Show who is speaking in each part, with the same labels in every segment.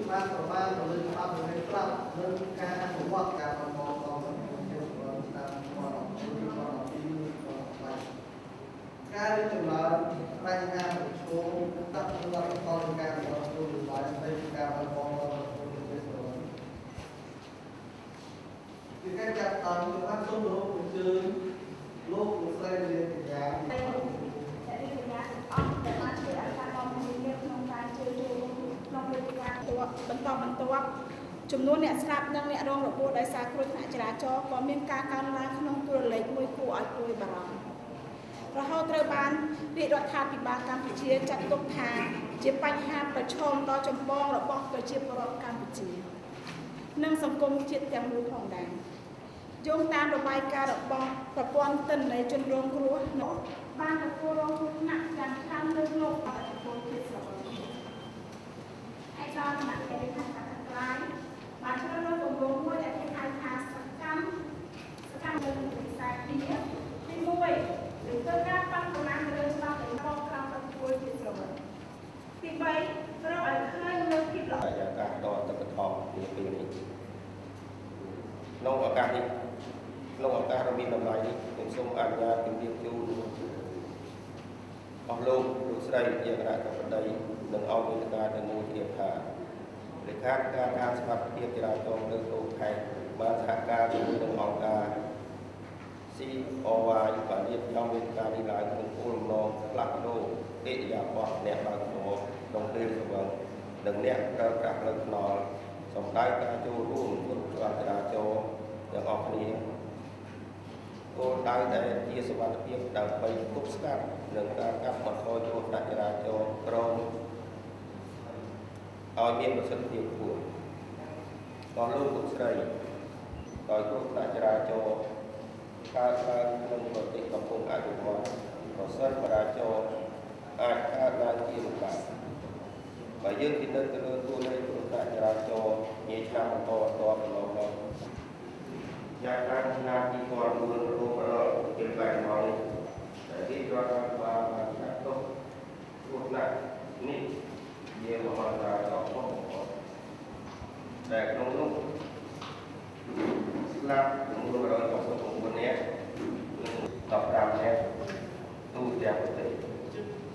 Speaker 1: banប្រមាណលើច្បាប់នៃប្រាប់លើការអនុវត្តការបន្តតាមតាមតាមការរៀបចំឡើងបញ្ហាប្រឈមដាក់លទ្ធផលការបន្តទទួលបាននៃការបន្តពីការចាប់តាមបានសូមរកអញ្ជើញលោកលោកស្រីលានកញ្ញា
Speaker 2: បន្តចំនួនអ្នកស្លាប់និងអ្នករងរបួសដោយសារគ្រោះថ្នាក់ចរាចរណ៍ក៏មានការកើនឡើងក្នុងតួលេខមួយគួរឲ្យព្រួយបារម្ភរហូតត្រូវបានរាជរដ្ឋាភិបាលកម្ពុជាចាត់ទុកថាជាបញ្ហាប្រឈមដ៏ចម្បងរបស់ប្រជាពលរដ្ឋកម្ពុជានិងសង្គមជាតិទាំងមូលផងដែរយោងតាមរបាយការណ៍របស់ប្រព័ន្ធទិន្នន័យជនរងគ្រោះនោះបានទទួលរងគ្រោះថ្នាក់យ៉ាងខ្លាំងលើលោកអធិពលជាតិស្រុកឯកសារដំណាក់កាលខាងក្រៅបានជ្រើសរើសគម្រោងមួយដែលគេហៅថាសកម្មលើវិស័យទី1ឬធ្វើការប៉ះប្រមាណលើច្បាប់នៃរបស់ក្រមអធិពលជាតិស្រុកទី3ត្រូវឲ្យឃើញលើភាពល្អ
Speaker 3: យ៉ាងការតតទឹកថោពីពេលនេះក្នុងឱកាសនេះក្នុងឱកាសដ៏មានតម្លៃនេះខ្ញុំសូមអនុញ្ញាតជម្រាបជូនអស់លោកស្រីជាគណៈកម្មការនិងអង្គវិការទាំងមូលធានាថាលេខាធិការការសមត្ថភាពចរាចរណ៍លើទូខេត្តបានសហការជាមួយនឹងអង្គការ COY បានរៀបចំវេទិកានេះឡើងក្នុងគោលបំណងផ្លាស់ប្ដូរកិរិយាបថអ្នកបើកបរក្នុងពេលស្រវឹងនិងអ្នកប្រើប្រាស់ផ្លូវថ្នល់សម្ដៅការចូលរួមក្នុងច្បាប់ចរាចរណ៍ទាំងអស់គ្នាគោលដៅដែលជាសុវត្ថិភាពដើម្បីទប់ស្កាត់និងការកាត់បន្ថយគ្រោះថ្នាក់ចរាចរណ៍ក្រុងឲ្យមានប្រសិទ្ធភាពខ្ពស់ដល់លោកស្រីដោយគ្រោះថ្នាក់ចរាចរណ៍កើតឡើងក្នុងប្រទេសកំពុងអភិវឌ្ឍប្រសិទ្ធចរាចរណ៍អាចកើតឡើងជាលំដាប់បើយើងពិនិត្យទៅលើតួលេខគ្រោះថ្នាក់ចរាចរណ៍នាឆ្នាំបន្តកន្លងមកយ៉ាងណាឆ្នាំ2004រួមដល់ពេលកន្លងនេះដែលរាជរដ្ឋាភិបាលបានចាត់ទុកគ្រោះថ្នាក់នេះជាមហន្តរាយដ៏ធំបំផុតដែលក្នុងនោះស្លាប់ចំនួន169នាក់និង15នាក់ទូទាំងប្រទេស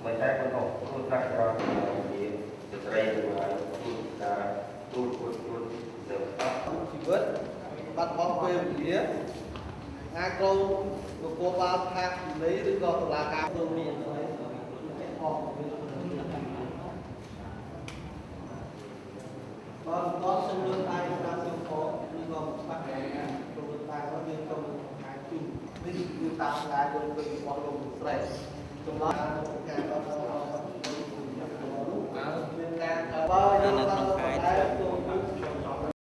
Speaker 3: មិនតែប៉ុណ្ណោះគ្រោះថ្នាក់ចរាចរណ៍ជាស្ត្រីទាំងឡាយទូការទូពុទ្ធនិង
Speaker 1: ជីវិតបាត់បង់ពេលវេលាអាចកោននគរបាលខាងលីឬក៏តុលាការរួមមានអស់បាទសូមលើកដៃតាមខ្ញុំផងឬក៏បាត់ហើយណាចូលលើកដៃរបស់យើងចូលខាងជូននេះគឺតាមការយល់ឃើញរបស់លោកស្រីចម្លើយការបន្តមានការបើ